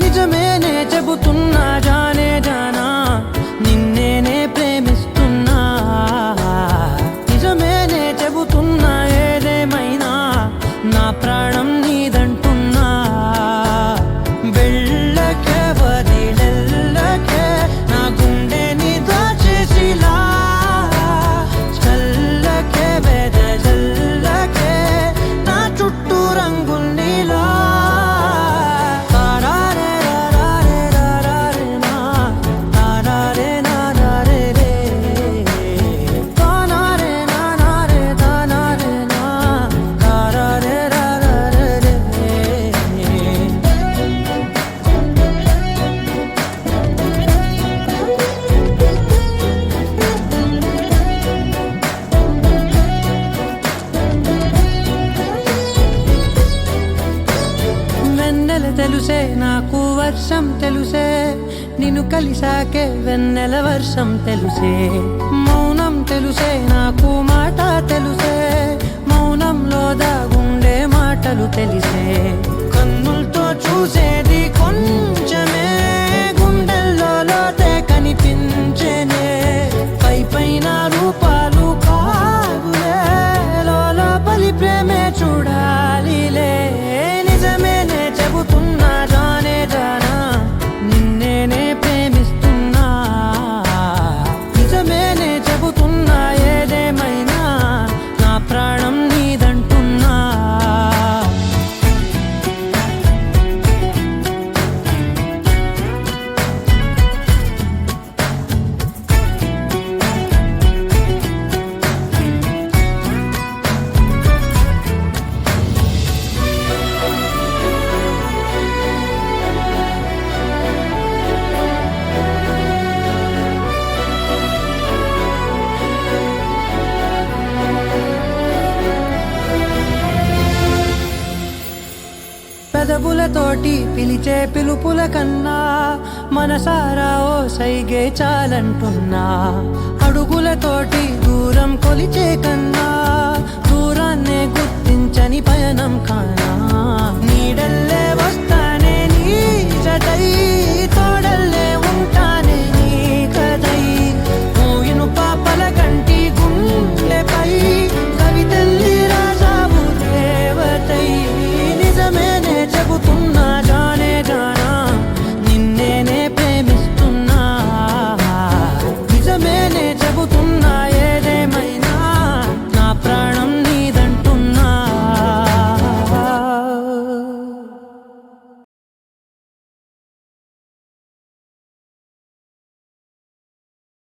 నిజమేనే చెబుతున్నా జానే జానా నిన్నేనే ప్రేమిస్తున్నా నిజమేనే చెబుతున్నా ఏదేమైనా నా ప్రాణం నీదంటున్నా వెళ్ళకే వదిలెల్లకే నా గుండెని దాచేసిలా చల్లకే వెదజల్లకే నా చుట్టూ రంగుల్నిలా తెలుసే నాకు వర్షం తెలుసే నిన్ను కలిసాకే వెన్నెల వర్షం తెలుసే మౌనం తెలుసే నాకు మాట తెలుసే మౌనంలో దాగుండే మాటలు తెలిసే కన్నులతో చూసేది కొంచెమే గుండెల్లో లోతే కనిపించేనే పై పైన రూపాలు కాదులే లోపలి ప్రేమే చూడాలిలే నిజమేనే చెబుతున్నా జానే జానా నిన్నేనే ప్రేమిస్తున్నా నిజమేనే చెబుతున్నా ఏదేమైనా నా ప్రాణం నీదంటున్నా పెదవులతోటి పిలిచే పిలుపుల కన్నా మనసారా ఓ సైగే చాలంటున్నా అడుగులతోటి దూరం కొలిచే కన్నా దూరాన్నే గుర్తు